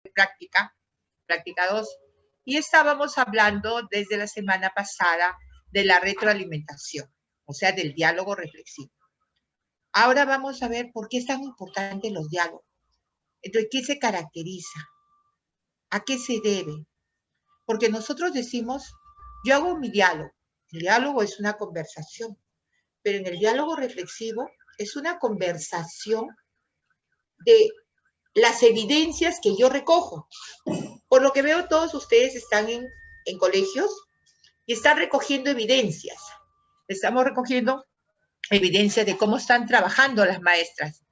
práctica 2, y estábamos hablando desde la semana pasada de la retroalimentación, o sea, del diálogo reflexivo. Ahora vamos a ver por qué es tan importante los diálogos. Entonces, ¿qué se caracteriza? ¿A qué se debe? Porque nosotros decimos, yo hago mi diálogo. El diálogo es una conversación, pero en el diálogo reflexivo es una conversación de las evidencias que yo recojo. Por lo que veo, todos ustedes están en colegios y están recogiendo evidencias. Estamos recogiendo evidencia de cómo están trabajando las maestras,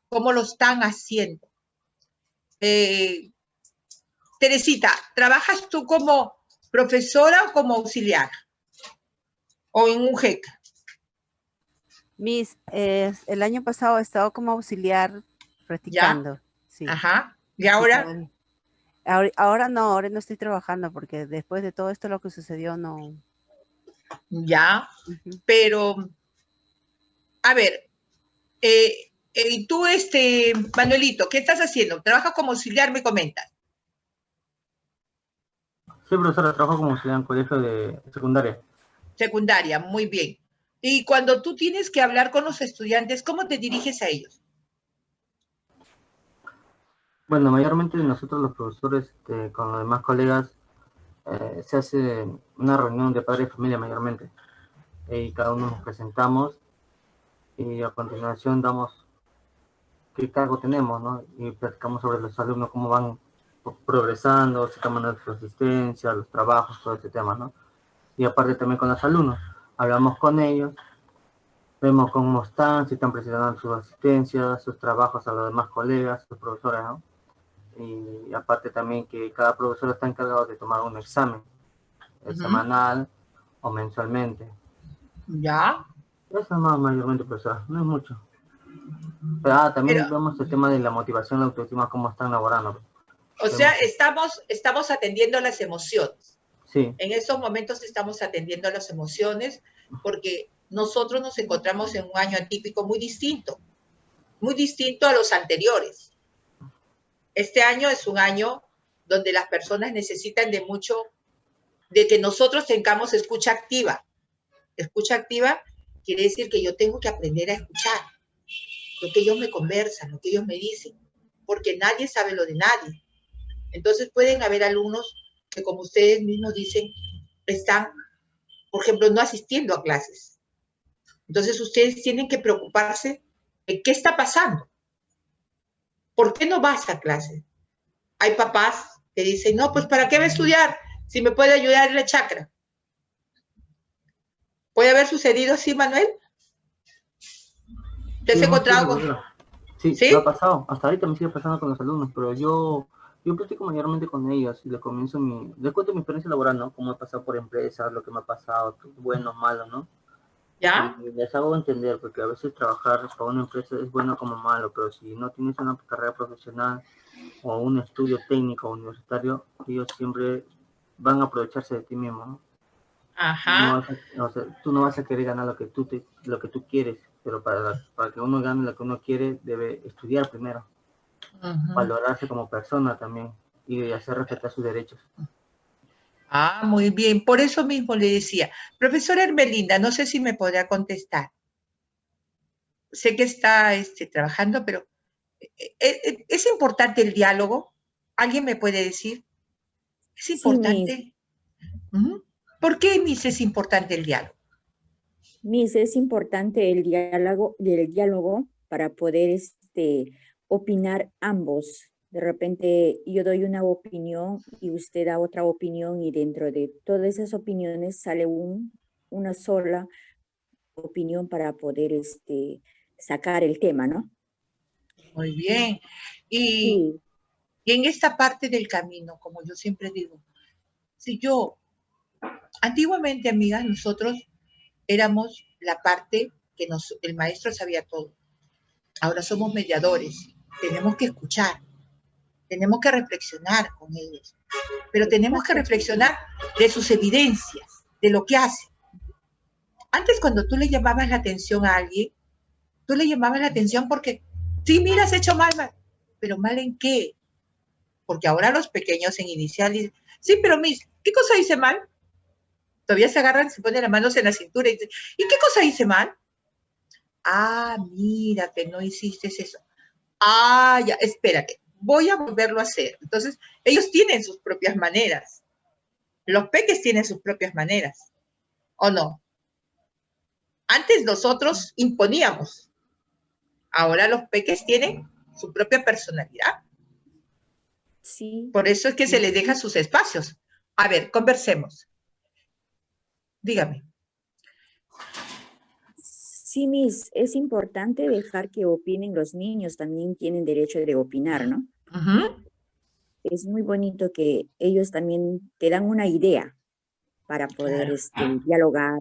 cómo lo están haciendo. Teresita, ¿trabajas tú como profesora o como auxiliar? ¿O en un GEC? Miss, el año pasado he estado como auxiliar practicando. ¿Ya? Sí. Ajá. ¿Y ahora? Sí, ahora no estoy trabajando porque después de todo esto lo que sucedió no. Ya, pero, a ver, y tú, Manuelito, ¿qué estás haciendo? ¿Trabajas como auxiliar, me comentas? Sí, profesora, trabajo como auxiliar en colegio de secundaria. Secundaria, muy bien. Y cuando tú tienes que hablar con los estudiantes, ¿cómo te diriges a ellos? Bueno, mayormente nosotros los profesores, con los demás colegas, se hace una reunión de padres de familia mayormente. Y cada uno nos presentamos y a continuación damos qué cargo tenemos, ¿no? Y platicamos sobre los alumnos, cómo van progresando, si toman nuestra asistencia, los trabajos, todo ese tema, ¿no? Y aparte también con los alumnos, hablamos con ellos, vemos cómo están, si están presentando sus asistencias, sus trabajos a los demás colegas, sus profesores, ¿no? Y aparte también que cada profesor está encargado de tomar un examen, semanal o mensualmente. ¿Ya? Eso es más mayormente, profesor, no es mucho. Pero también vemos el tema de la motivación, la autoestima, cómo están laborando. O sea, estamos atendiendo las emociones. Sí. En estos momentos estamos atendiendo las emociones porque nosotros nos encontramos en un año atípico muy distinto a los anteriores. Este año es un año donde las personas necesitan de que nosotros tengamos escucha activa. Escucha activa quiere decir que yo tengo que aprender a escuchar lo que ellos me conversan, lo que ellos me dicen, porque nadie sabe lo de nadie. Entonces pueden haber alumnos que, como ustedes mismos dicen, están, por ejemplo, no asistiendo a clases. Entonces ustedes tienen que preocuparse de qué está pasando. ¿Por qué no vas a clase? Hay papás que dicen, no, pues ¿para qué va a estudiar si me puede ayudar en la chacra? ¿Puede haber sucedido así, Manuel? ¿Te has encontrado con...? Sí, ¿sí? Lo ha pasado. Hasta ahorita me sigue pasando con los alumnos, pero yo platico mayormente con ellos y les cuento mi experiencia laboral, ¿no? Cómo he pasado por empresas, lo que me ha pasado, bueno, malo, ¿no? ¿Ya? Y les hago entender, porque a veces trabajar para una empresa es bueno como malo, pero si no tienes una carrera profesional o un estudio técnico universitario, ellos siempre van a aprovecharse de ti mismo, ¿no? Ajá. Tú no vas a querer ganar lo que tú quieres, pero para que uno gane lo que uno quiere, debe estudiar primero, valorarse como persona también y hacer respetar sus derechos. Ah, muy bien. Por eso mismo le decía, profesora Hermelinda, no sé si me podrá contestar. Sé que está trabajando, pero ¿es importante el diálogo? ¿Alguien me puede decir? ¿Es importante? Sí, ¿por qué, Miss, es importante el diálogo? Miss, es importante el diálogo para poder opinar ambos. De repente yo doy una opinión y usted da otra opinión y dentro de todas esas opiniones sale una sola opinión para poder sacar el tema, ¿no? Muy bien. Y en esta parte del camino, como yo siempre digo, antiguamente, amigas, nosotros éramos la parte que el maestro sabía todo. Ahora somos mediadores, tenemos que escuchar, tenemos que reflexionar con ellos, pero tenemos que reflexionar de sus evidencias, de lo que hacen. Antes, cuando tú le llamabas la atención a alguien, tú le llamabas la atención porque, sí, mira, has hecho mal, pero ¿mal en qué? Porque ahora los pequeños en inicial dicen, sí, pero Miss, ¿qué cosa hice mal? Todavía se agarran, se ponen las manos en la cintura y dicen, ¿y qué cosa hice mal? Ah, mira, que no hiciste eso. Ah, ya, espérate, voy a volverlo a hacer. Entonces, ellos tienen sus propias maneras. Los peques tienen sus propias maneras, ¿o no? Antes nosotros imponíamos. Ahora los peques tienen su propia personalidad. Sí, Por eso es que se les deja sus espacios. A ver, conversemos. Dígame. sí, Miss, es importante dejar que opinen los niños, también tienen derecho de opinar, ¿no? Es muy bonito que ellos también te dan una idea para poder dialogar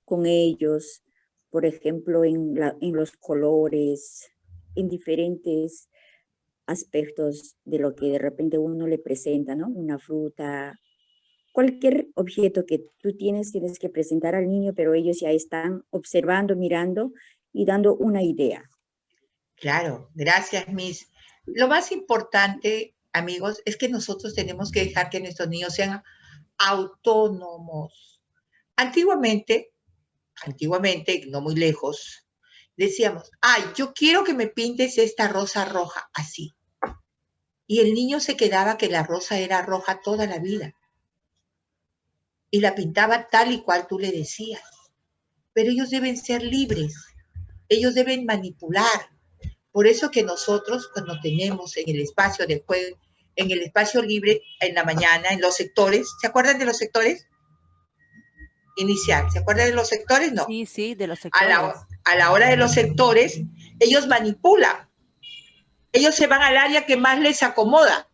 con ellos, por ejemplo, en los colores, en diferentes aspectos de lo que de repente uno le presenta, ¿no? Una fruta, cualquier objeto que tú tienes que presentar al niño, pero ellos ya están observando, mirando y dando una idea. Claro, gracias, Miss. Lo más importante, amigos, es que nosotros tenemos que dejar que nuestros niños sean autónomos. Antiguamente, no muy lejos, decíamos, ay, yo quiero que me pintes esta rosa roja, así. Y el niño se quedaba que la rosa era roja toda la vida. Y la pintaba tal y cual tú le decías. Pero ellos deben ser libres, ellos deben manipular. Por eso que nosotros, cuando tenemos en el espacio del juego, en el espacio libre, en la mañana, en los sectores, ¿se acuerdan de los sectores? Inicial, ¿se acuerdan de los sectores? No. Sí, sí, de los sectores. A la hora de los sectores, ellos manipulan. Ellos se van al área que más les acomoda,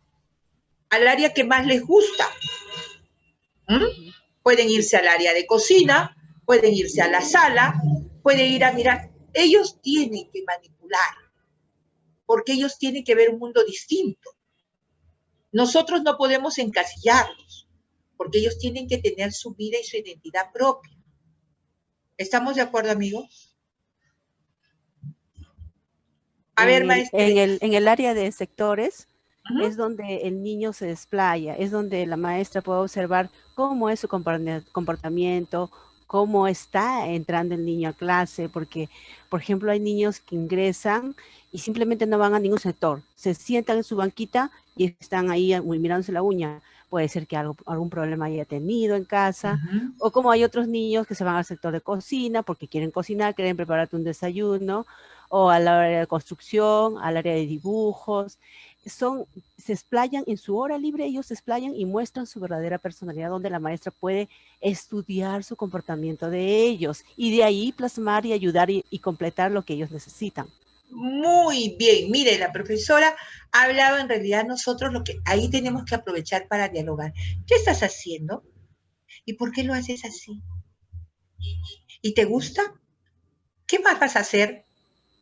al área que más les gusta. Pueden irse al área de cocina, pueden irse a la sala, pueden ir a mirar. Ellos tienen que manipular, porque ellos tienen que ver un mundo distinto. Nosotros no podemos encasillarlos, porque ellos tienen que tener su vida y su identidad propia. ¿Estamos de acuerdo, amigos? A ver, maestra. En el área de sectores es donde el niño se desplaya, es donde la maestra puede observar cómo es su comportamiento, cómo está entrando el niño a clase, porque, por ejemplo, hay niños que ingresan y simplemente no van a ningún sector, se sientan en su banquita y están ahí mirándose la uña. Puede ser que algún problema haya tenido en casa, o como hay otros niños que se van al sector de cocina porque quieren cocinar, quieren prepararte un desayuno, o al área de construcción, al área de dibujos. Se explayan en su hora libre, ellos se explayan y muestran su verdadera personalidad, donde la maestra puede estudiar su comportamiento de ellos y de ahí plasmar y ayudar y completar lo que ellos necesitan. Muy bien, mire, la profesora ha hablado en realidad nosotros lo que ahí tenemos que aprovechar para dialogar. ¿Qué estás haciendo? ¿Y por qué lo haces así? ¿Y te gusta? ¿Qué más vas a hacer?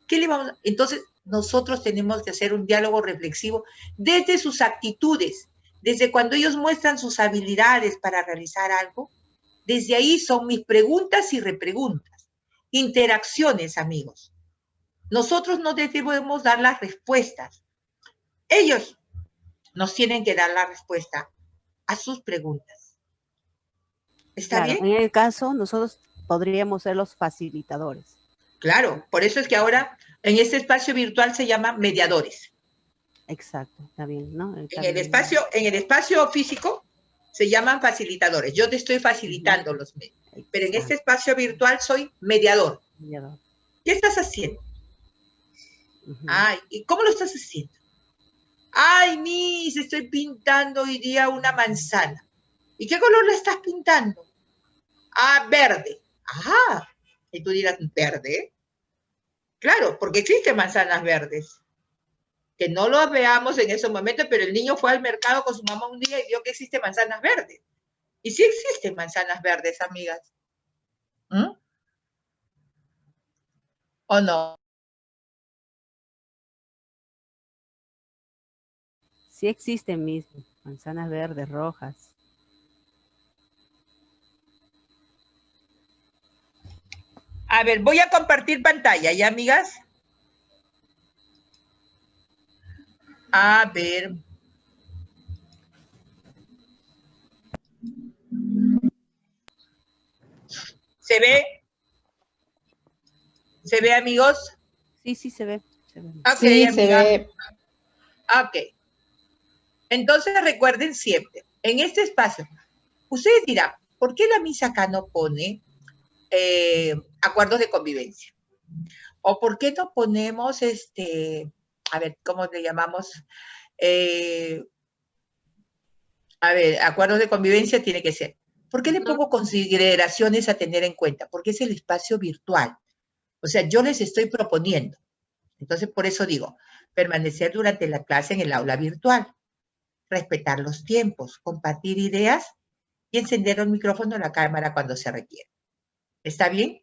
¿Qué le vamos a... Entonces, nosotros tenemos que hacer un diálogo reflexivo desde sus actitudes, desde cuando ellos muestran sus habilidades para realizar algo. Desde ahí son mis preguntas y repreguntas. Interacciones, amigos. Nosotros no debemos dar las respuestas. Ellos nos tienen que dar la respuesta a sus preguntas. ¿Está claro, bien? En el caso, nosotros podríamos ser los facilitadores. Claro, por eso es que ahora en este espacio virtual se llama mediadores. Exacto, está bien, ¿no? En el espacio físico se llaman facilitadores. Yo te estoy facilitando los medios. Pero en este espacio virtual soy mediador. ¿Qué estás haciendo? Ay, ¿y cómo lo estás haciendo? Ay, Miss, estoy pintando hoy día una manzana. ¿Y qué color la estás pintando? Ah, verde. Ajá. Y tú dirás, ¿verde? Claro, porque existen manzanas verdes. Que no lo veamos en ese momento, pero el niño fue al mercado con su mamá un día y vio que existen manzanas verdes. Y sí existen manzanas verdes, amigas. ¿O no? Sí existen mis manzanas verdes, rojas. A ver, voy a compartir pantalla, ¿ya, amigas? A ver. ¿Se ve? ¿Se ve, amigos? Sí, sí, se ve. Ok, Sí, amiga. se ve. Ok. Entonces recuerden siempre, en este espacio, ustedes dirán, ¿por qué la misa acá no pone acuerdos de convivencia? ¿O por qué no ponemos, a ver, ¿cómo le llamamos? A ver, acuerdos de convivencia tiene que ser. ¿Por qué le pongo consideraciones a tener en cuenta? Porque es el espacio virtual. O sea, yo les estoy proponiendo. Entonces, por eso digo, permanecer durante la clase en el aula virtual, respetar los tiempos, compartir ideas y encender el micrófono o la cámara cuando se requiere. ¿Está bien?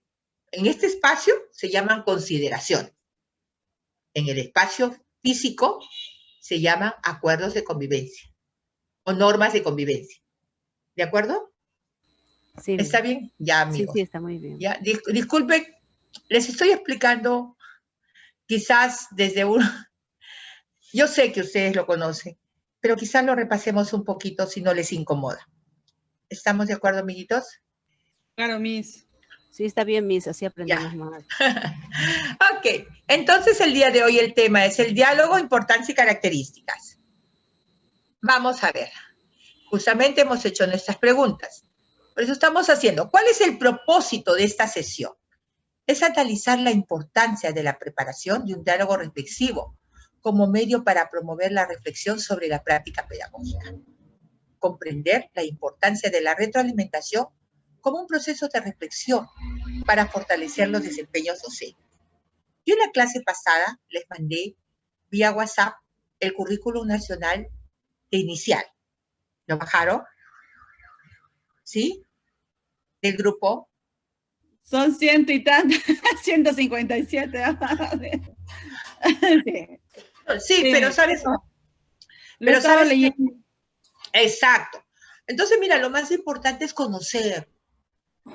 En este espacio se llaman consideraciones. En el espacio físico se llaman acuerdos de convivencia o normas de convivencia. ¿De acuerdo? Sí, ¿Está bien? Ya, amigos. sí, está muy bien. Ya, disculpen, les estoy explicando quizás desde un... Yo sé que ustedes lo conocen, pero quizás lo repasemos un poquito si no les incomoda. ¿Estamos de acuerdo, amiguitos? Claro, Miss. Sí, está bien, Miss, así aprendemos Ya. más. Ok, entonces el día de hoy el tema es el diálogo, importancia y características. Vamos a ver. Justamente hemos hecho nuestras preguntas. Por eso estamos haciendo. ¿Cuál es el propósito de esta sesión? Es analizar la importancia de la preparación de un diálogo reflexivo como medio para promover la reflexión sobre la práctica pedagógica. Comprender la importancia de la retroalimentación como un proceso de reflexión para fortalecer los desempeños docentes. Yo en la clase pasada les mandé vía WhatsApp el currículum nacional de inicial. ¿Lo bajaron? ¿Sí? Del grupo. Son 100 y tanto, 157. Sí. Sí, pero sabes, Lo estaba leyendo. Exacto. Entonces, mira, lo más importante es conocer.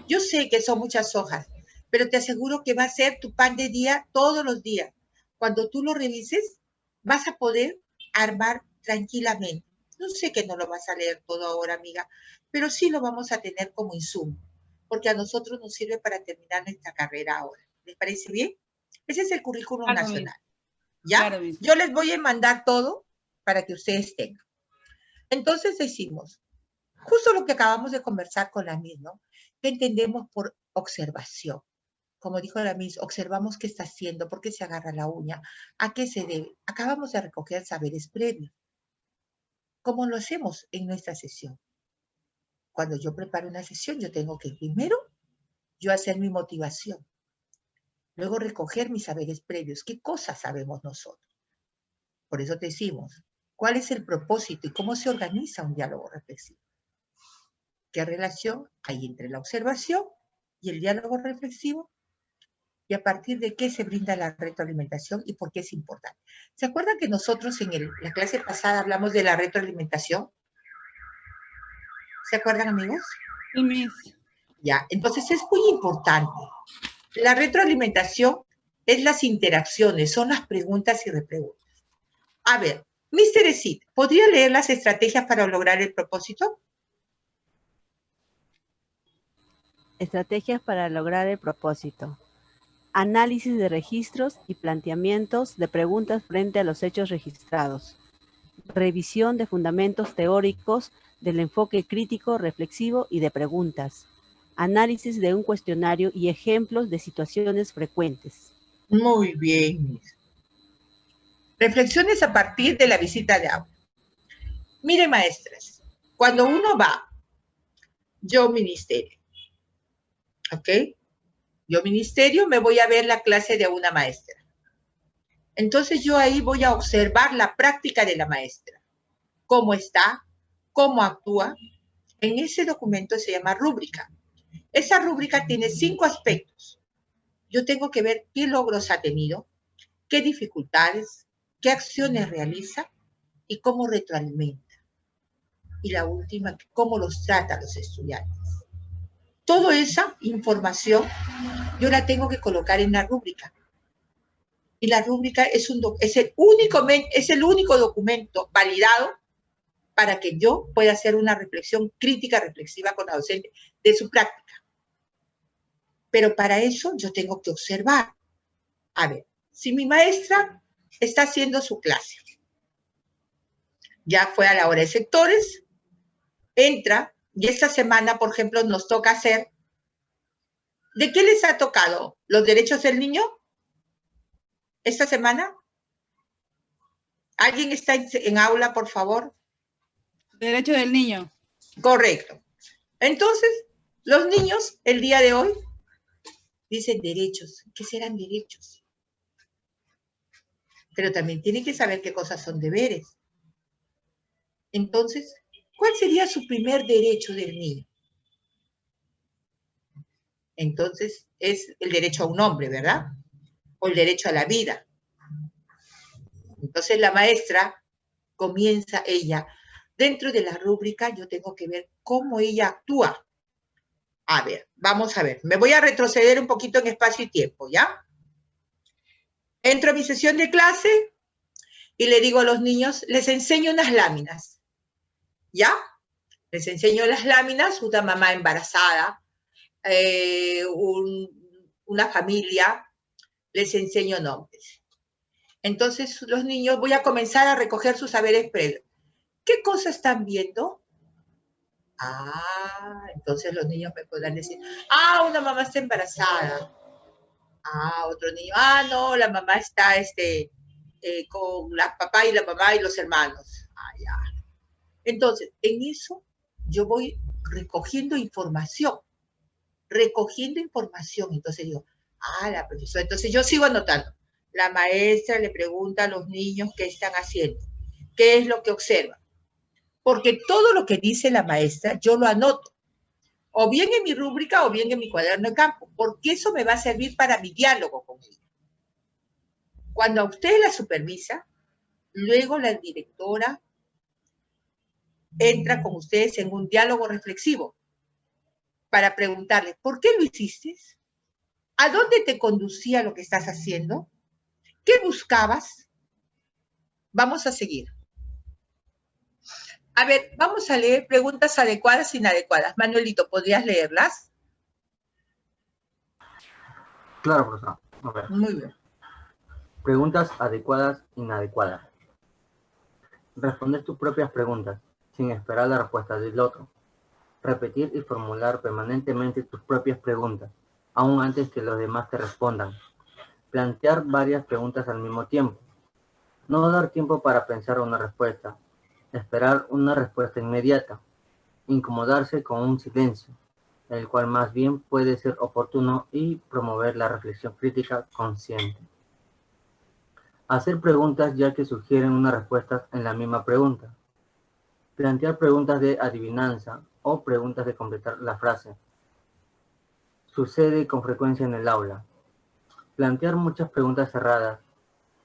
Yo sé que son muchas hojas, pero te aseguro que va a ser tu pan de día todos los días. Cuando tú lo revises, vas a poder armar tranquilamente. No sé que no lo vas a leer todo ahora, amiga, pero sí lo vamos a tener como insumo, porque a nosotros nos sirve para terminar nuestra carrera ahora. ¿Les parece bien? Ese es el currículum nacional. ¿Ya? Claro, Yo les voy a mandar todo para que ustedes tengan. Entonces decimos, justo lo que acabamos de conversar con la Miss, ¿no? ¿Qué entendemos por observación? Como dijo la Miss, observamos qué está haciendo, por qué se agarra la uña, a qué se debe. Acabamos de recoger saberes previos. ¿Cómo lo hacemos en nuestra sesión? Cuando yo preparo una sesión, yo tengo que primero yo hacer mi motivación, luego recoger mis saberes previos. ¿Qué cosas sabemos nosotros? Por eso te decimos, ¿cuál es el propósito y cómo se organiza un diálogo reflexivo? ¿Qué relación hay entre la observación y el diálogo reflexivo? Y a partir de qué se brinda la retroalimentación y por qué es importante. ¿Se acuerdan que nosotros en la clase pasada hablamos de la retroalimentación? ¿Se acuerdan, amigos? Sí, Miss. Ya, entonces es muy importante. La retroalimentación es las interacciones, son las preguntas y repreguntas. A ver, Mr. Esid, ¿podría leer las estrategias para lograr el propósito? Estrategias para lograr el propósito. Análisis de registros y planteamientos de preguntas frente a los hechos registrados. Revisión de fundamentos teóricos del enfoque crítico, reflexivo y de preguntas. Análisis de un cuestionario y ejemplos de situaciones frecuentes. Muy bien. Reflexiones a partir de la visita de aula. Mire, maestras, cuando uno va, yo ministerio, ¿ok? Yo ministerio, me voy a ver la clase de una maestra. Entonces yo ahí voy a observar la práctica de la maestra. Cómo está, cómo actúa. En ese documento se llama rúbrica. Esa rúbrica tiene 5 aspectos. Yo tengo que ver qué logros ha tenido, qué dificultades, qué acciones realiza y cómo retroalimenta. Y la última, cómo los trata a los estudiantes. Toda esa información yo la tengo que colocar en la rúbrica. Y la rúbrica es el único documento validado para que yo pueda hacer una reflexión crítica, reflexiva con la docente de su práctica. Pero para eso yo tengo que observar. A ver, si mi maestra está haciendo su clase, ya fue a la hora de sectores, entra, y esta semana, por ejemplo, nos toca hacer, ¿de qué les ha tocado? ¿Los derechos del niño? ¿Esta semana? ¿Alguien está en aula, por favor? Derecho del niño. Correcto. Entonces, los niños, el día de hoy, dicen derechos. ¿Qué serán derechos? Pero también tienen que saber qué cosas son deberes. Entonces, ¿cuál sería su primer derecho del niño? Entonces, es el derecho a un hombre, ¿verdad? O el derecho a la vida. Entonces, la maestra comienza ella. Dentro de la rúbrica, yo tengo que ver cómo ella actúa. A ver, vamos a ver. Me voy a retroceder un poquito en espacio y tiempo, ¿ya? Entro a mi sesión de clase y le digo a los niños, les enseño unas láminas, ¿ya? Les enseño las láminas, una mamá embarazada, una familia, les enseño nombres. Entonces, los niños, voy a comenzar a recoger sus saberes previos. ¿Qué cosa están viendo? Ah, entonces los niños me podrán decir, una mamá está embarazada. Otro niño, no, la mamá está con la papá y la mamá y los hermanos. Ya. Entonces, en eso yo voy recogiendo información. Entonces digo, la profesora. Entonces yo sigo anotando. La maestra le pregunta a los niños qué están haciendo, qué es lo que observan. Porque todo lo que dice la maestra yo lo anoto. O bien en mi rúbrica o bien en mi cuaderno de campo, porque eso me va a servir para mi diálogo con ella. Cuando a usted la supervisa, luego la directora entra con ustedes en un diálogo reflexivo para preguntarle, ¿por qué lo hiciste? ¿A dónde te conducía lo que estás haciendo? ¿Qué buscabas? Vamos a seguir. A ver, vamos a leer preguntas adecuadas e inadecuadas. Manuelito, ¿podrías leerlas? Claro, profesor. A ver. Muy bien. Preguntas adecuadas, inadecuadas. Responder tus propias preguntas, sin esperar la respuesta del otro. Repetir y formular permanentemente tus propias preguntas, aún antes que los demás te respondan. Plantear varias preguntas al mismo tiempo. No dar tiempo para pensar una respuesta. Esperar una respuesta inmediata. Incomodarse con un silencio, el cual más bien puede ser oportuno y promover la reflexión crítica consciente. Hacer preguntas ya que sugieren una respuesta en la misma pregunta. Plantear preguntas de adivinanza o preguntas de completar la frase. Sucede con frecuencia en el aula. Plantear muchas preguntas cerradas,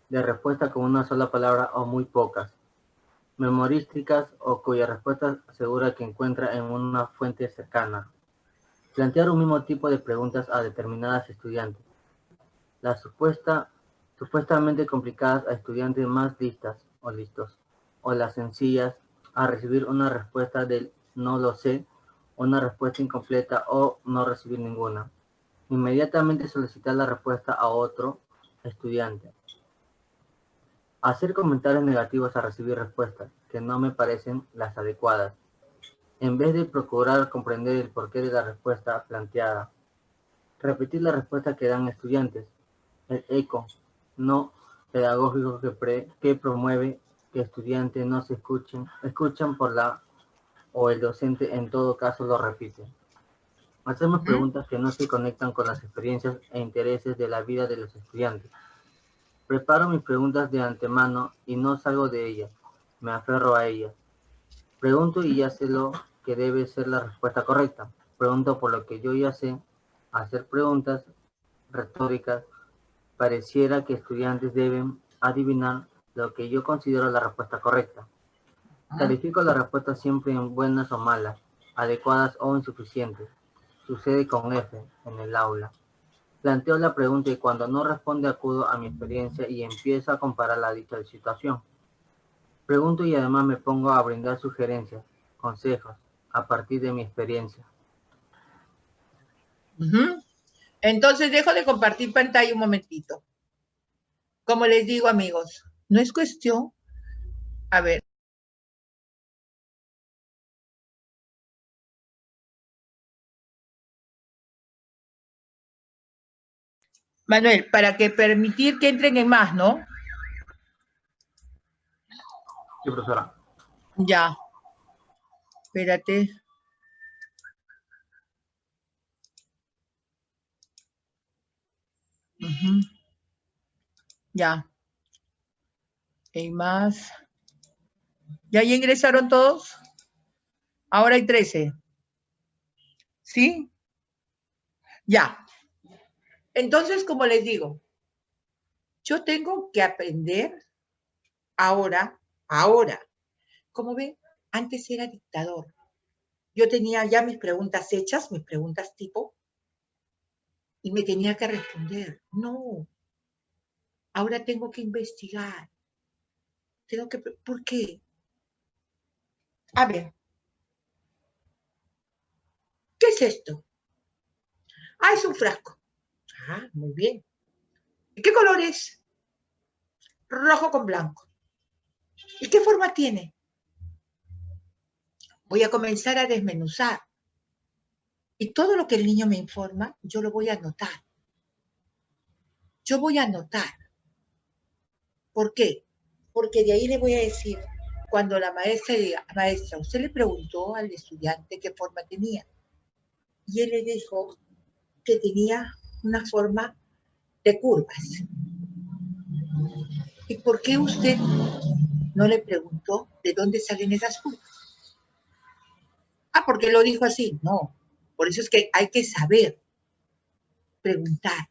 de respuesta con una sola palabra o muy pocas. Memorísticas o cuya respuesta asegura que encuentra en una fuente cercana. Plantear un mismo tipo de preguntas a determinadas estudiantes. Las supuestamente complicadas a estudiantes más listas o listos, o las sencillas a recibir una respuesta del no lo sé, una respuesta incompleta o no recibir ninguna. Inmediatamente solicitar la respuesta a otro estudiante. Hacer comentarios negativos a recibir respuestas que no me parecen las adecuadas, en vez de procurar comprender el porqué de la respuesta planteada. Repetir la respuesta que dan estudiantes. El eco no pedagógico que promueve que estudiantes no se escuchan por o el docente en todo caso lo repite. Hacemos preguntas que no se conectan con las experiencias e intereses de la vida de los estudiantes. Preparo mis preguntas de antemano y no salgo de ellas, me aferro a ellas. Pregunto y ya sé lo que debe ser la respuesta correcta. Pregunto por lo que yo ya sé. Hacer preguntas retóricas pareciera que estudiantes deben adivinar lo que yo considero la respuesta correcta. Califico la respuesta siempre en buenas o malas, adecuadas o insuficientes. Sucede con F en el aula. Planteo la pregunta y cuando no responde acudo a mi experiencia y empiezo a comparar la dicha situación. Pregunto y además me pongo a brindar sugerencias, consejos, a partir de mi experiencia. Entonces dejo de compartir pantalla un momentito. Como les digo, amigos, no es cuestión, a ver. Manuel, para que permitir que entren en más, ¿no? Sí, profesora. Ya. Espérate. Ya. Hay más. ¿Ya ingresaron todos? Ahora hay 13. ¿Sí? Ya. Entonces, como les digo, yo tengo que aprender ahora. Como ven, antes era dictador. Yo tenía ya mis preguntas hechas, mis preguntas tipo, y me tenía que responder. No. Ahora tengo que investigar. ¿Por qué? A ver, ¿qué es esto? Ah, es un frasco. Ah, muy bien. ¿Y qué color es? Rojo con blanco. ¿Y qué forma tiene? Voy a comenzar a desmenuzar. Y todo lo que el niño me informa, yo lo voy a anotar. Yo voy a anotar. ¿Por qué? Porque de ahí le voy a decir, cuando la maestra diga, maestra, usted le preguntó al estudiante qué forma tenía. Y él le dijo que tenía una forma de curvas. ¿Y por qué usted no le preguntó de dónde salen esas curvas? Ah, porque lo dijo así. No, por eso es que hay que saber preguntar.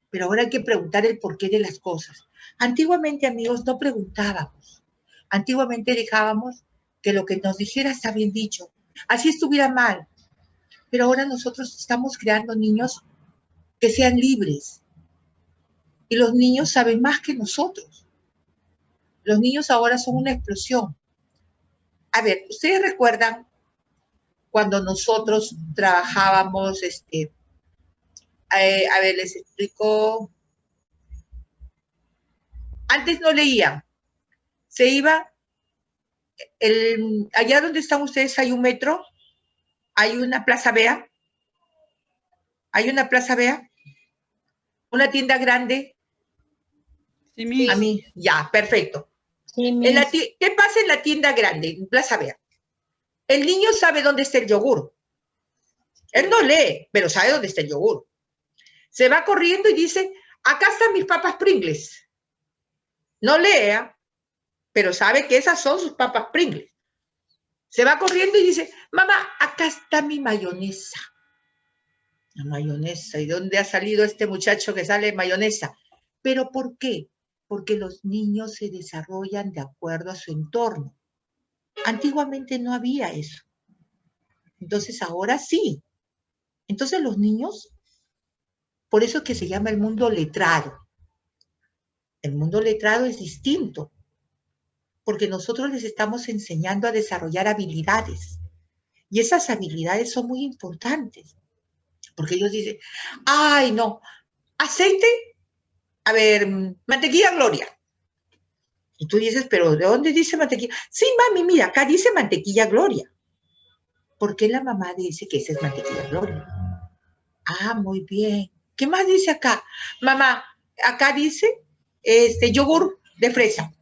Pero ahora hay que preguntar el porqué de las cosas. Antiguamente, amigos, no preguntábamos. Antiguamente dejábamos que lo que nos dijera está bien dicho. Así estuviera mal. Pero ahora nosotros estamos creando niños que sean libres. Y los niños saben más que nosotros. Los niños ahora son una explosión. A ver, ¿ustedes recuerdan cuando nosotros trabajábamos, a ver, les explico. Antes no leían. Se iba, allá donde están ustedes hay un metro, hay una plaza Bea, una tienda grande. Sí, Miss. A mí, ya, perfecto. Sí, ¿Qué pasa en la tienda grande, en Plaza Bea? El niño sabe dónde está el yogur. Él no lee, pero sabe dónde está el yogur. Se va corriendo y dice, acá están mis papas Pringles. No lea, pero sabe que esas son sus papas Pringles. Se va corriendo y dice, mamá, acá está mi mayonesa. La mayonesa, ¿y dónde ha salido este muchacho que sale mayonesa? ¿Pero por qué? Porque los niños se desarrollan de acuerdo a su entorno. Antiguamente no había eso. Entonces ahora sí. Entonces los niños, por eso es que se llama el mundo letrado. El mundo letrado es distinto, porque nosotros les estamos enseñando a desarrollar habilidades. Y esas habilidades son muy importantes, porque ellos dicen, ay, no, aceite, a ver, mantequilla Gloria. Y tú dices, pero ¿de dónde dice mantequilla? Sí, mami, mira, acá dice mantequilla Gloria. ¿Por qué la mamá dice que esa es mantequilla Gloria? Ah, muy bien. ¿Qué más dice acá? Mamá, acá dice yogur de fresa.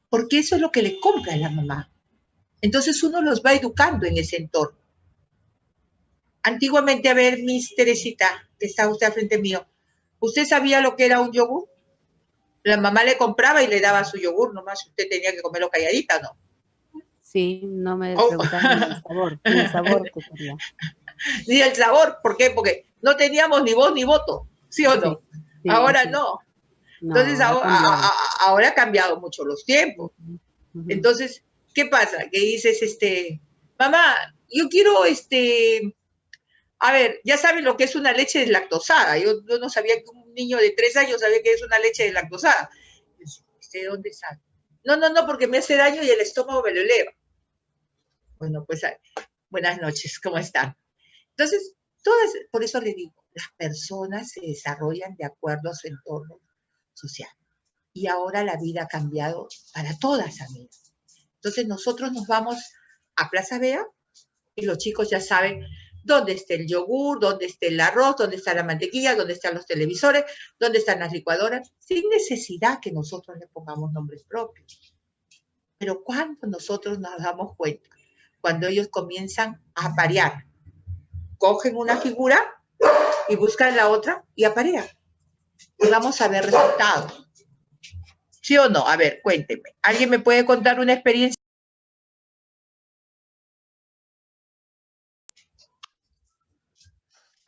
Porque eso es lo que le compra la mamá. Entonces uno los va educando en ese entorno. Antiguamente, a ver, Miss Teresita, que está usted al frente mío, ¿usted sabía lo que era un yogur? La mamá le compraba y le daba su yogur, nomás usted tenía que comerlo calladita, ¿no? Sí, no me Oh. preguntaban ni el sabor que quería. Ni el sabor, ¿por qué? Porque no teníamos ni voz ni voto, ¿sí o no? Sí, sí, Ahora así. no. No, Entonces ha cambiado. ahora ha cambiado mucho los tiempos. Entonces, ¿qué pasa? Que dices, mamá, yo quiero, a ver, ya saben lo que es una leche deslactosada. Yo no sabía que un niño de 3 años sabía que es una leche deslactosada. ¿De dónde sale? No, porque me hace daño y el estómago me lo eleva. Bueno, pues buenas noches, ¿cómo están? Entonces, por eso le digo, las personas se desarrollan de acuerdo a su entorno social. Y ahora la vida ha cambiado para todas, amigas. Entonces nosotros nos vamos a Plaza Vea y los chicos ya saben dónde está el yogur, dónde está el arroz, dónde está la mantequilla, dónde están los televisores, dónde están las licuadoras, sin necesidad que nosotros le pongamos nombres propios. Pero cuando nosotros nos damos cuenta, cuando ellos comienzan a aparear, cogen una figura y buscan la otra y aparean. Y vamos a ver resultados. ¿Sí o no? A ver, cuénteme. ¿Alguien me puede contar una experiencia?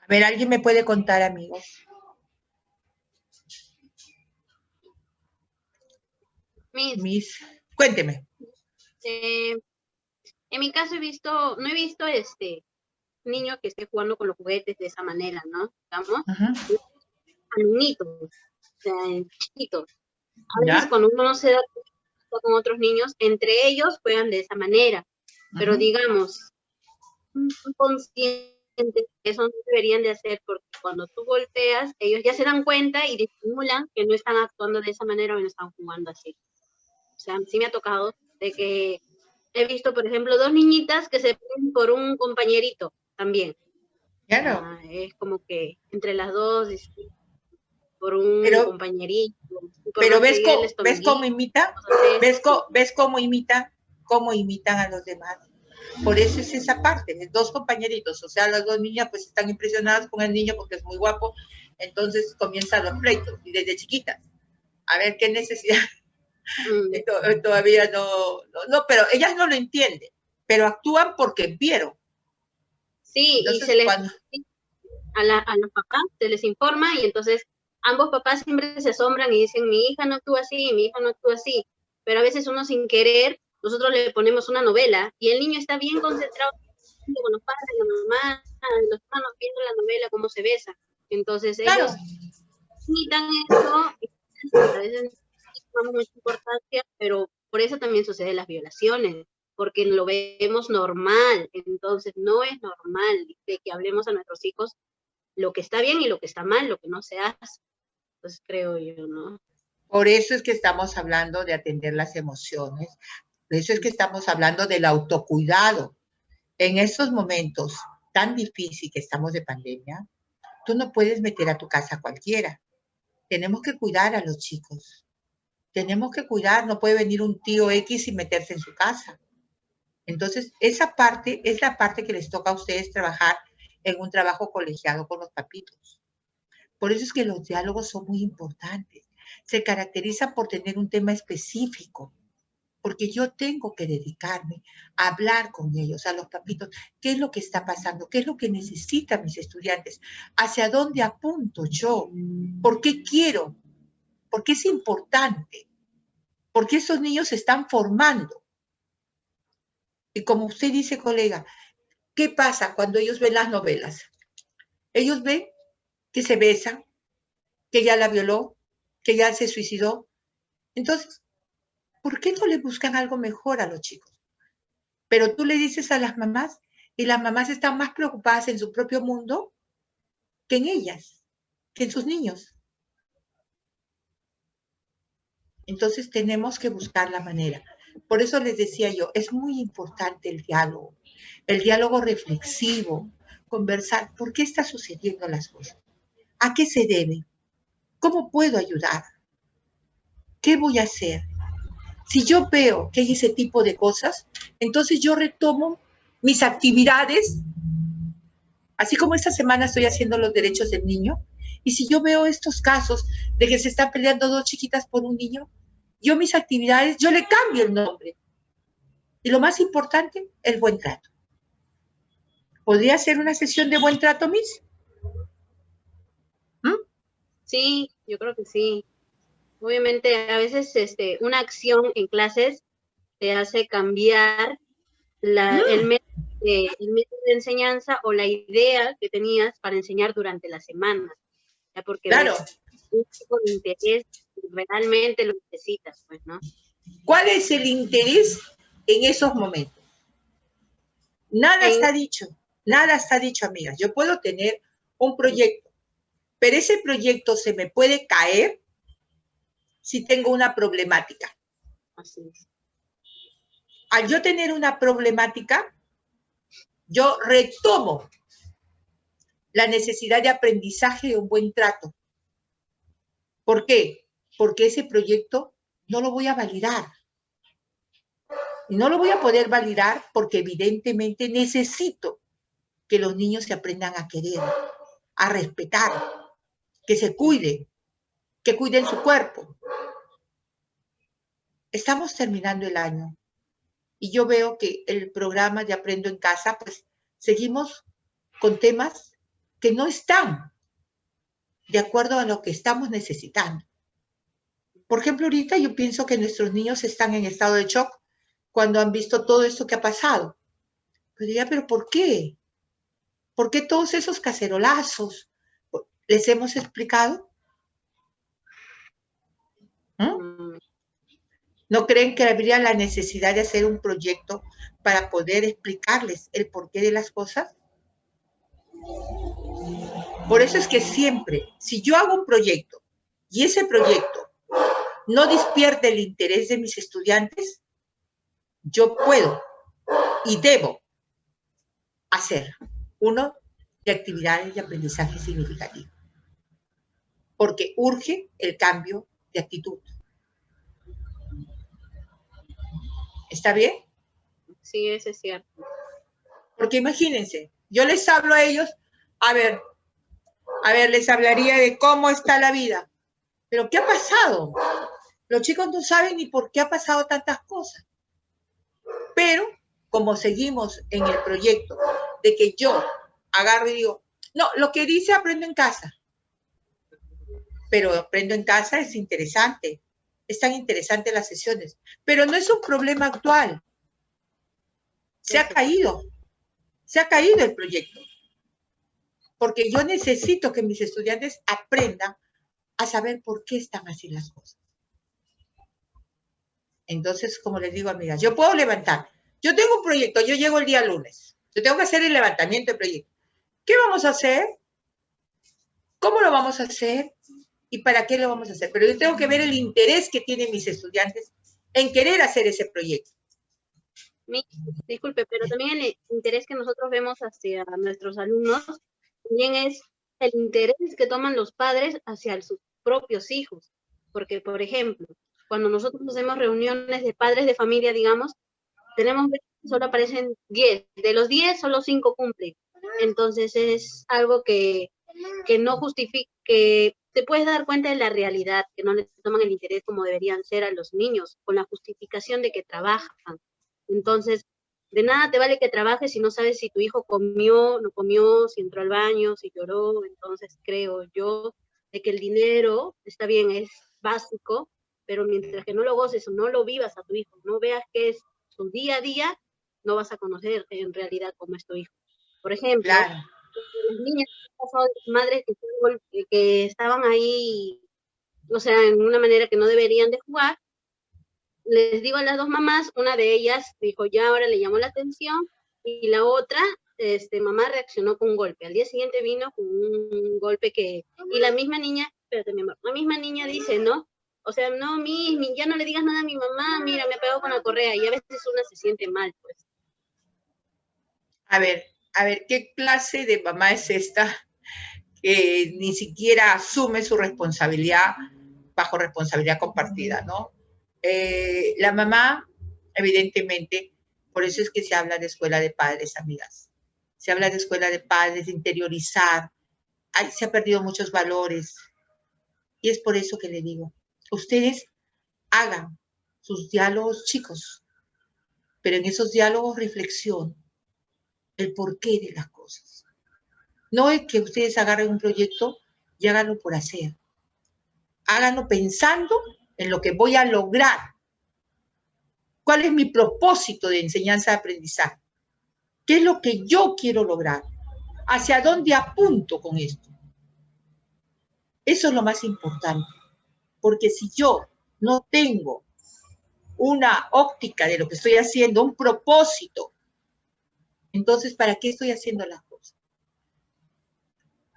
A ver, ¿alguien me puede contar, amigos? Cuénteme. En mi caso no he visto niño que esté jugando con los juguetes de esa manera, ¿no? Digamos, alumnitos, o sea, chiquitos. A veces cuando uno no se da cuenta con otros niños, entre ellos juegan de esa manera, pero digamos, conscientes, eso no deberían de hacer, porque cuando tú volteas, ellos ya se dan cuenta y disimulan que no están actuando de esa manera o no están jugando así. O sea, sí me ha tocado de que he visto, por ejemplo, 2 niñitas que se pelean por un compañerito también. Claro. Es como que entre las dos, por un compañerito. Pero ¿ves cómo imita? ¿Ves cómo imitan a los demás? Por eso es esa parte, de 2 compañeritos, o sea, las 2 niñas pues están impresionadas con el niño porque es muy guapo, entonces comienzan los pleitos, y desde chiquitas. A ver, ¿qué necesidad? Todavía no, pero ellas no lo entienden, pero actúan porque vieron. Sí, entonces, y se les, a los papás se les informa y entonces ambos papás siempre se asombran y dicen, mi hija no actúa así, mi hija no actúa así, pero a veces uno sin querer, nosotros le ponemos una novela y el niño está bien concentrado con los padres, la mamá, los hermanos viendo la novela, cómo se besa. Entonces ellos imitan eso, y a veces tomamos mucha importancia, pero por eso también suceden las violaciones, porque lo vemos normal. Entonces no es normal de que hablemos a nuestros hijos lo que está bien y lo que está mal, lo que no se hace. Pues creo yo, ¿no? Por eso es que estamos hablando de atender las emociones, por eso es que estamos hablando del autocuidado. En estos momentos tan difíciles que estamos de pandemia, tú no puedes meter a tu casa a cualquiera. Tenemos que cuidar a los chicos. Tenemos que cuidar, no puede venir un tío X y meterse en su casa. Entonces, esa parte es la parte que les toca a ustedes trabajar en un trabajo colegiado con los papitos. Por eso es que los diálogos son muy importantes. Se caracterizan por tener un tema específico, porque yo tengo que dedicarme a hablar con ellos, a los papitos, qué es lo que está pasando, qué es lo que necesitan mis estudiantes, hacia dónde apunto yo, por qué quiero, por qué es importante, por qué esos niños se están formando. Y como usted dice, colega, ¿qué pasa cuando ellos ven las novelas? Ellos ven que se besan, que ya la violó, que ya se suicidó. Entonces, ¿por qué no le buscan algo mejor a los chicos? Pero tú le dices a las mamás y las mamás están más preocupadas en su propio mundo que en ellas, que en sus niños. Entonces tenemos que buscar la manera. Por eso les decía yo, es muy importante el diálogo reflexivo, conversar, ¿por qué están sucediendo las cosas? ¿A qué se debe? ¿Cómo puedo ayudar? ¿Qué voy a hacer? Si yo veo que hay ese tipo de cosas, entonces yo retomo mis actividades, así como esta semana estoy haciendo los derechos del niño, y si yo veo estos casos de que se están peleando 2 chiquitas por un niño, yo mis actividades, yo le cambio el nombre. Y lo más importante, el buen trato. ¿Podría ser una sesión de buen trato, Miss? Sí, yo creo que sí. Obviamente, a veces una acción en clases te hace cambiar el método de enseñanza o la idea que tenías para enseñar durante la semana. ¿Ya? Porque claro. Un tipo de interés realmente lo necesitas, pues, ¿no? ¿Cuál es el interés en esos momentos? Nada está dicho. Nada está dicho, amigas. Yo puedo tener un proyecto, pero ese proyecto se me puede caer si tengo una problemática. Así es. Al yo tener una problemática, yo retomo la necesidad de aprendizaje de un buen trato. ¿Por qué? Porque ese proyecto no lo voy a validar. Y no lo voy a poder validar porque evidentemente necesito que los niños se aprendan a querer, a respetar, que se cuiden, que cuiden su cuerpo. Estamos terminando el año y yo veo que el programa de Aprendo en Casa, pues seguimos con temas que no están de acuerdo a lo que estamos necesitando. Por ejemplo, ahorita yo pienso que nuestros niños están en estado de shock cuando han visto todo esto que ha pasado. Pues diría, ¿pero por qué? ¿Por qué todos esos cacerolazos? ¿Les hemos explicado? ¿No creen que habría la necesidad de hacer un proyecto para poder explicarles el porqué de las cosas? Por eso es que siempre, si yo hago un proyecto y ese proyecto no despierte el interés de mis estudiantes, yo puedo y debo hacer uno de actividades de aprendizaje significativo, porque urge el cambio de actitud. ¿Está bien? Sí, eso es cierto. Porque imagínense, yo les hablo a ellos, a ver, les hablaría de cómo está la vida. ¿Pero qué ha pasado? Los chicos no saben ni por qué ha pasado tantas cosas. Pero, como seguimos en el proyecto de que yo agarro y digo, no, lo que dice Aprendo en Casa. Pero Aprendo en Casa es interesante. Están interesantes las sesiones. Pero no es un problema actual. Se ha caído el proyecto. Porque yo necesito que mis estudiantes aprendan a saber por qué están así las cosas. Entonces, como les digo, amigas, yo puedo levantar. Yo tengo un proyecto, yo llego el día lunes. Yo tengo que hacer el levantamiento del proyecto. ¿Qué vamos a hacer? ¿Cómo lo vamos a hacer? ¿Y para qué lo vamos a hacer? Pero yo tengo que ver el interés que tienen mis estudiantes en querer hacer ese proyecto. Disculpe, pero también el interés que nosotros vemos hacia nuestros alumnos también es el interés que toman los padres hacia sus propios hijos. Porque, por ejemplo, cuando nosotros hacemos reuniones de padres de familia, digamos, tenemos que solo aparecen 10. De los 10, solo 5 cumplen. Entonces es algo que no justifica, que te puedes dar cuenta de la realidad, que no les toman el interés como deberían ser a los niños, con la justificación de que trabajan. Entonces, de nada te vale que trabajes si no sabes si tu hijo comió, no comió, si entró al baño, si lloró. Entonces, creo yo de que el dinero, está bien, es básico, pero mientras que no lo goces o no lo vivas a tu hijo, no veas que es su día a día, no vas a conocer en realidad cómo es tu hijo. Por ejemplo, claro, las niñas, madres que estaban ahí, o sea, en una manera que no deberían de jugar, les digo a las dos mamás, una de ellas dijo, ya ahora le llamó la atención, y la otra, mamá reaccionó con un golpe. Al día siguiente vino con un golpe y la misma niña, espérate, mi amor, la misma niña dice, ¿no? O sea, no, ya no le digas nada a mi mamá, mira, me ha pegado con la correa, y a veces una se siente mal, pues. A ver, ¿qué clase de mamá es esta que ni siquiera asume su responsabilidad bajo responsabilidad compartida, ¿no? La mamá, evidentemente, por eso es que se habla de escuela de padres, amigas. Se habla de escuela de padres, de interiorizar. Se ha perdido muchos valores. Y es por eso que le digo, ustedes hagan sus diálogos chicos, pero en esos diálogos reflexión el porqué de las cosas. No es que ustedes agarren un proyecto y háganlo por hacer. Háganlo pensando en lo que voy a lograr. ¿Cuál es mi propósito de enseñanza-aprendizaje? ¿Qué es lo que yo quiero lograr? ¿Hacia dónde apunto con esto? Eso es lo más importante. Porque si yo no tengo una óptica de lo que estoy haciendo, un propósito, Entonces, ¿para qué estoy haciendo las cosas?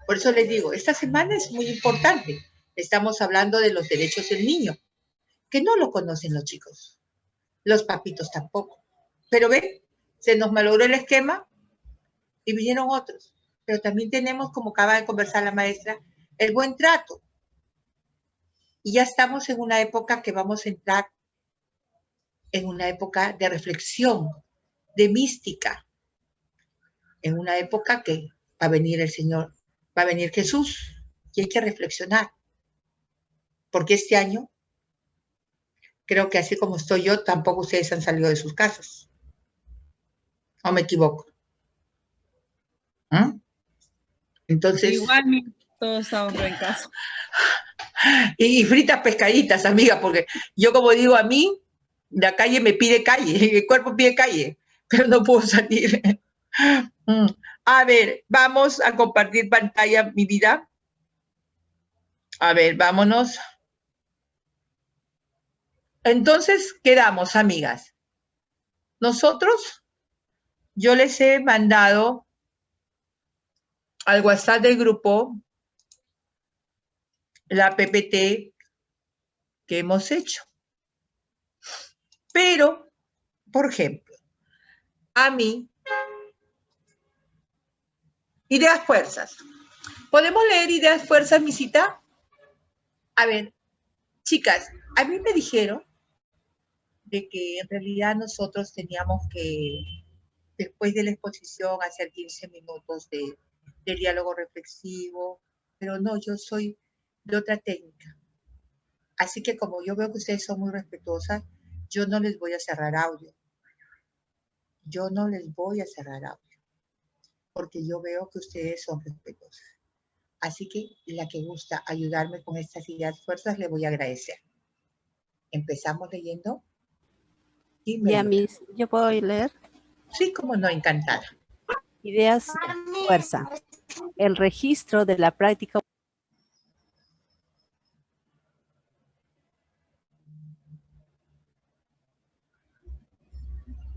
Por eso les digo, esta semana es muy importante. Estamos hablando de los derechos del niño, que no lo conocen los chicos. Los papitos tampoco. Pero ven, se nos malogró el esquema y vinieron otros. Pero también tenemos, como acaba de conversar la maestra, el buen trato. Y ya estamos en una época que vamos a entrar en una época de reflexión, de mística, en una época que va a venir el Señor, va a venir Jesús, y hay que reflexionar. Porque este año, creo que así como estoy yo, tampoco ustedes han salido de sus casas. ¿O me equivoco? ¿Mm? Entonces... Igual, todos estamos en casa. Y fritas pescaditas, amiga, porque yo como digo, a mí la calle me pide calle, el cuerpo pide calle, pero no puedo salir. A ver, vamos a compartir pantalla, mi vida. A ver, vámonos. Entonces, quedamos, amigas. Nosotros, yo les he mandado al WhatsApp del grupo la PPT que hemos hecho. Pero, por ejemplo, a mí, ideas fuerzas. ¿Podemos leer ideas fuerzas, misita? A ver, chicas, a mí me dijeron de que en realidad nosotros teníamos que, después de la exposición, hacer 15 minutos de diálogo reflexivo, pero no, yo soy de otra técnica. Así que como yo veo que ustedes son muy respetuosas, yo no les voy a cerrar audio. Yo no les voy a cerrar audio, porque yo veo que ustedes son respetuosas. Así que la que gusta ayudarme con estas ideas fuerzas, le voy a agradecer. ¿Empezamos leyendo? Ya, Miss, ¿yo puedo leer? Sí, como no, encantada. Ideas fuerza. El registro de la práctica.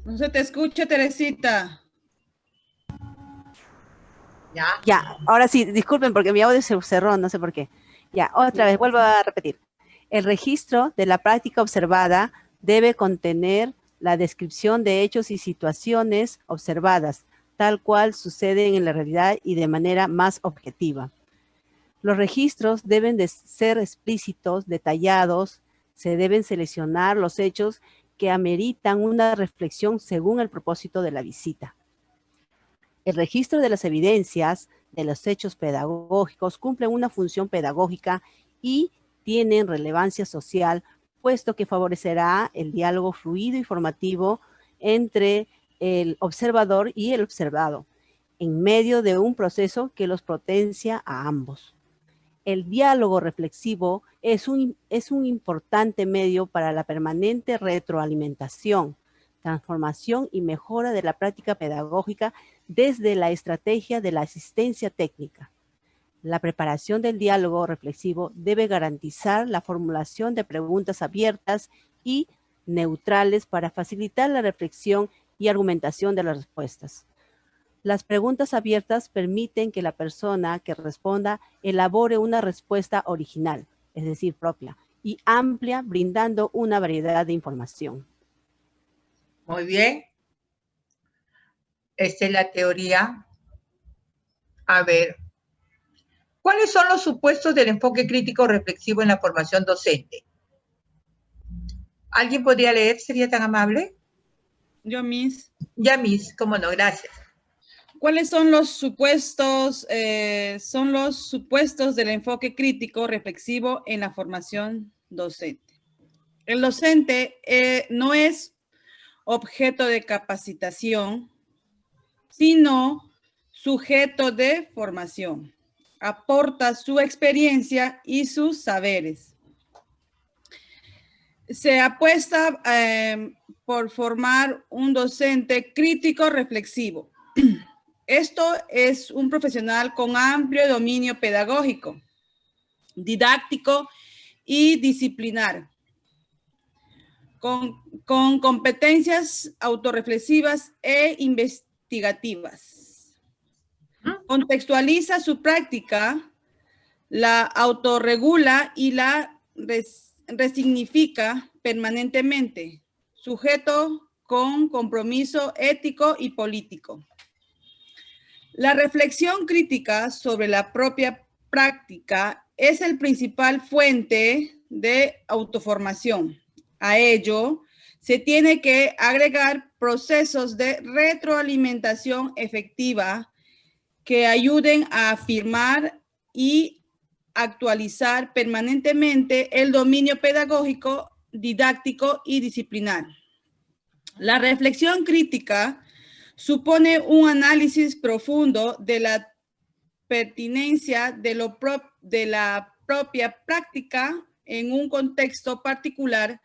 No se te escucha, Teresita. Ya, ahora sí, disculpen porque mi audio se cerró, no sé por qué. Ya, otra vez, vuelvo a repetir. El registro de la práctica observada debe contener la descripción de hechos y situaciones observadas, tal cual suceden en la realidad y de manera más objetiva. Los registros deben de ser explícitos, detallados, se deben seleccionar los hechos que ameritan una reflexión según el propósito de la visita. El registro de las evidencias de los hechos pedagógicos cumple una función pedagógica y tienen relevancia social, puesto que favorecerá el diálogo fluido y formativo entre el observador y el observado, en medio de un proceso que los potencia a ambos. El diálogo reflexivo es un importante medio para la permanente retroalimentación, transformación y mejora de la práctica pedagógica desde la estrategia de la asistencia técnica. La preparación del diálogo reflexivo debe garantizar la formulación de preguntas abiertas y neutrales para facilitar la reflexión y argumentación de las respuestas. Las preguntas abiertas permiten que la persona que responda elabore una respuesta original, es decir, propia, y amplia, brindando una variedad de información. Muy bien. Esta es la teoría. A ver, ¿cuáles son los supuestos del enfoque crítico reflexivo en la formación docente? ¿Alguien podría leer? ¿Sería tan amable? Yo, Miss. Ya, Miss, cómo no, gracias. ¿Cuáles son los supuestos? Son los supuestos del enfoque crítico reflexivo en la formación docente. El docente no es objeto de capacitación, sino sujeto de formación. Aporta su experiencia y sus saberes. Se apuesta por formar un docente crítico reflexivo. Esto es un profesional con amplio dominio pedagógico, didáctico y disciplinar, con competencias autorreflexivas e investigativas. Contextualiza su práctica, la autorregula y la resignifica permanentemente, sujeto con compromiso ético y político. La reflexión crítica sobre la propia práctica es el principal fuente de autoformación. A ello se tiene que agregar procesos de retroalimentación efectiva que ayuden a afirmar y actualizar permanentemente el dominio pedagógico, didáctico y disciplinar. La reflexión crítica supone un análisis profundo de la pertinencia de la propia práctica en un contexto particular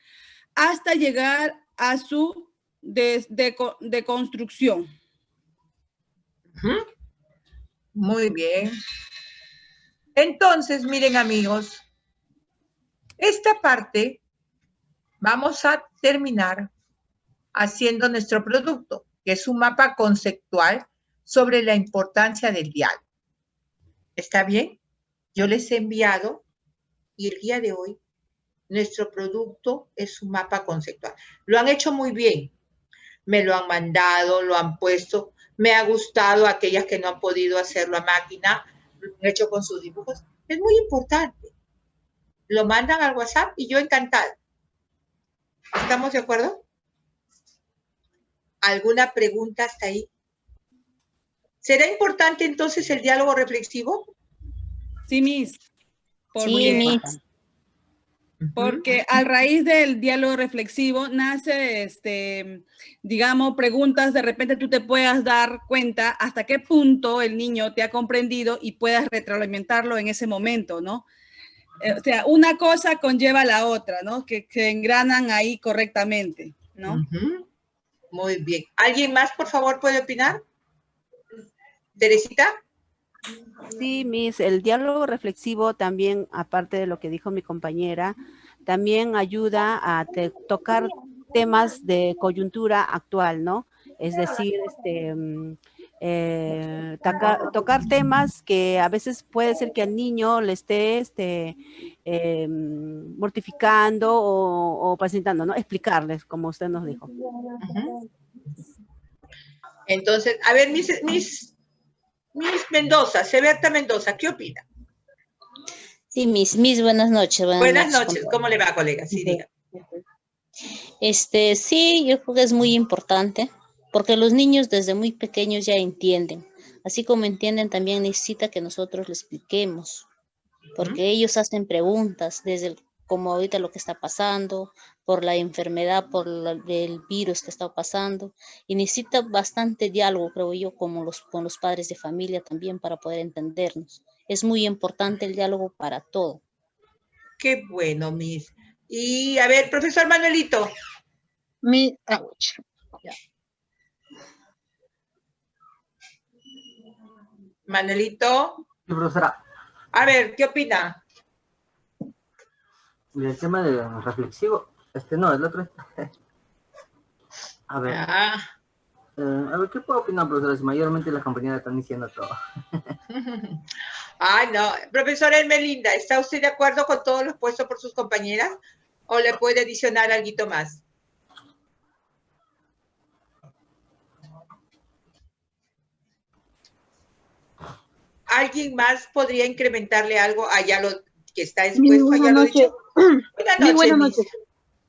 hasta llegar a su deconstrucción. Muy bien. Entonces, miren amigos, esta parte vamos a terminar haciendo nuestro producto, que es un mapa conceptual sobre la importancia del diálogo. ¿Está bien? Yo les he enviado y el día de hoy nuestro producto es un mapa conceptual. Lo han hecho muy bien. Me lo han mandado, lo han puesto. Me ha gustado aquellas que no han podido hacerlo a máquina, lo han hecho con sus dibujos. Es muy importante. Lo mandan al WhatsApp y yo encantada. ¿Estamos de acuerdo? ¿Alguna pregunta hasta ahí? ¿Será importante entonces el diálogo reflexivo? Sí, Miss. Sí, Miss. Porque a raíz del diálogo reflexivo nace, digamos, preguntas, de repente tú te puedas dar cuenta hasta qué punto el niño te ha comprendido y puedas retroalimentarlo en ese momento, ¿no? O sea, una cosa conlleva a la otra, ¿no? Que engranan ahí correctamente, ¿no? Muy bien. ¿Alguien más, por favor, puede opinar? ¿Teresita? Sí, Miss, el diálogo reflexivo también, aparte de lo que dijo mi compañera, también ayuda a tocar temas de coyuntura actual, ¿no? Es decir, tocar temas que a veces puede ser que al niño le esté mortificando o presentando, ¿no? Explicarles, como usted nos dijo. Entonces, a ver, Miss Mendoza, Seberta Mendoza, ¿qué opina? Sí, Miss, buenas noches. Buenas noches, ¿cómo le va, colega? Sí, diga. Sí, yo creo que es muy importante, porque los niños desde muy pequeños ya entienden. Así como entienden, también necesita que nosotros les expliquemos, porque ellos hacen preguntas desde como ahorita lo que está pasando, por la enfermedad, por el virus que está pasando, y necesita bastante diálogo, creo yo, con los padres de familia también para poder entendernos. Es muy importante el diálogo para todo. Qué bueno, Miss. Y a ver, profesor Manuelito. Manuelito. Sí, profesora. A ver, ¿qué opina? El tema de reflexivo, no, el otro. A ver. A ver, ¿qué puedo opinar, profesora? Si mayormente las compañeras están diciendo todo. Ay, no. Profesora Hermelinda, ¿está usted de acuerdo con todos los puestos por sus compañeras? ¿O le puede adicionar algo más? ¿Alguien más podría incrementarle algo allá lo que está expuesto? ¿Ya lo he dicho? Buenas noches. Buenas noches.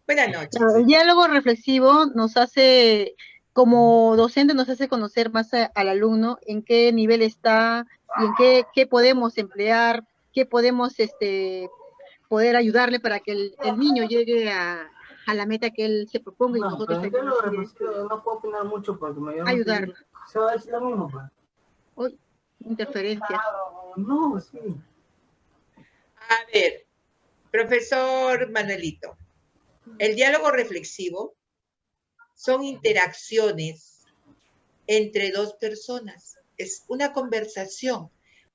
Buenas noches. El diálogo reflexivo nos hace, como docente, nos hace conocer más al alumno en qué nivel está y en qué podemos emplear, qué podemos poder ayudarle para que el niño llegue a la meta que él se proponga y nosotros no puedo opinar mucho porque ayudarlo. Se va a decir lo mismo, pues. Uy, interferencia. No, sí. A ver, profesor Manuelito, el diálogo reflexivo son interacciones entre dos personas. Es una conversación.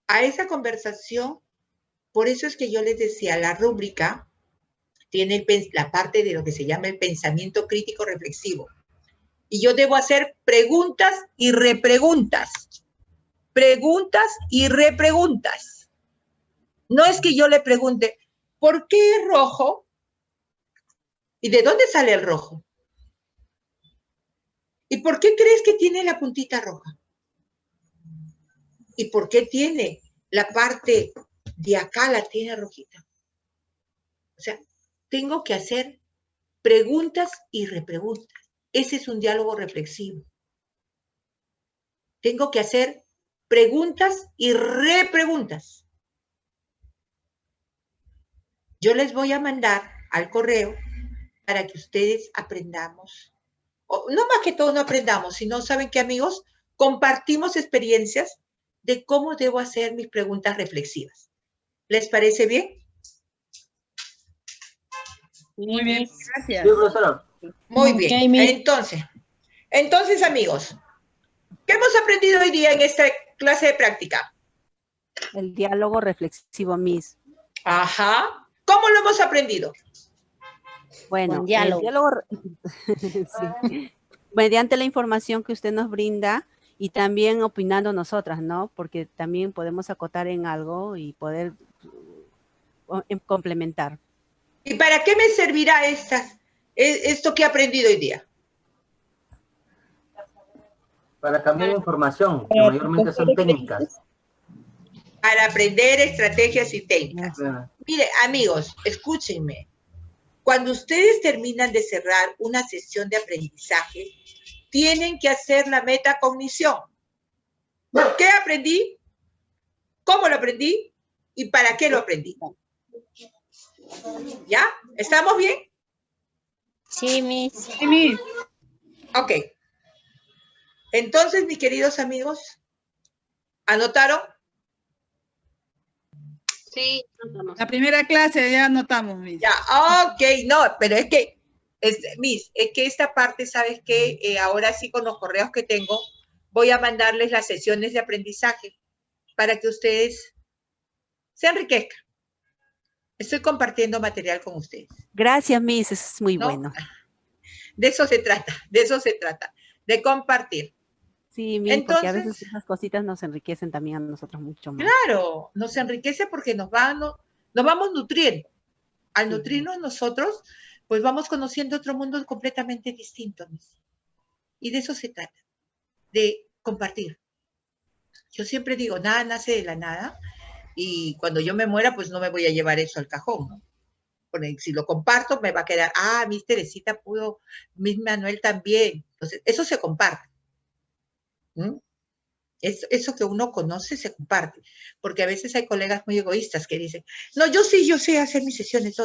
A esa conversación, por eso es que yo les decía, la rúbrica tiene la parte de lo que se llama el pensamiento crítico reflexivo. Y yo debo hacer preguntas y repreguntas. Preguntas y repreguntas. No es que yo le pregunte, ¿por qué es rojo? ¿Y de dónde sale el rojo? ¿Y por qué crees que tiene la puntita roja? ¿Y por qué tiene la parte de acá, la tiene rojita? O sea, tengo que hacer preguntas y repreguntas. Ese es un diálogo reflexivo. Tengo que hacer preguntas y repreguntas. Yo les voy a mandar al correo para que ustedes aprendamos. No más que todo no aprendamos, sino, ¿saben qué, amigos? Compartimos experiencias de cómo debo hacer mis preguntas reflexivas. ¿Les parece bien? Muy bien, gracias. Sí, profesora. Muy bien. Entonces, amigos, ¿qué hemos aprendido hoy día en esta clase de práctica? El diálogo reflexivo, Miss. Ajá. ¿Cómo lo hemos aprendido? Bueno, Con diálogo. el diálogo sí, mediante la información que usted nos brinda y también opinando nosotras, ¿no? Porque también podemos acotar en algo y poder complementar. ¿Y para qué me servirá esto que he aprendido hoy día? Para cambiar información, que mayormente son técnicas. Para aprender estrategias y técnicas. Claro. Mire, amigos, escúchenme. Cuando ustedes terminan de cerrar una sesión de aprendizaje, tienen que hacer la metacognición. ¿Qué aprendí? ¿Cómo lo aprendí? ¿Y para qué lo aprendí? ¿Ya? ¿Estamos bien? Sí, Miss. Sí, Miss. Ok. Entonces, mis queridos amigos, ¿anotaron? Sí, notamos. La primera clase ya anotamos, Miss. Ya, ok, no, pero es que, Miss, es que esta parte, ¿sabes qué? Ahora sí, con los correos que tengo, voy a mandarles las sesiones de aprendizaje para que ustedes se enriquezcan. Estoy compartiendo material con ustedes. Gracias, Miss, eso es muy ¿No? bueno. De eso se trata, de compartir. Sí, Miss, Entonces, porque a veces esas cositas nos enriquecen también a nosotros mucho más. claro, nos enriquece porque nos vamos nutriendo. Al nutrirnos nosotros, pues vamos conociendo otro mundo completamente distinto, Miss. Y de eso se trata, de compartir. Yo siempre digo, nada nace de la nada, y cuando yo me muera, pues no me voy a llevar eso al cajón, ¿no? Porque si lo comparto, me va a quedar, Miss Teresita pudo, Miss Manuel también. Entonces, eso se comparte. ¿Mm? Eso que uno conoce se comparte, porque a veces hay colegas muy egoístas que dicen, no, yo sé hacer mis sesiones,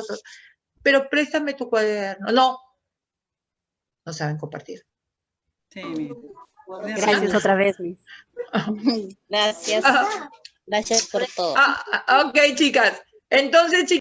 pero préstame tu cuaderno. No saben compartir. Sí, Miss. Gracias otra vez, Miss. Gracias. Gracias por todo. Ok, chicas. Entonces, chicas,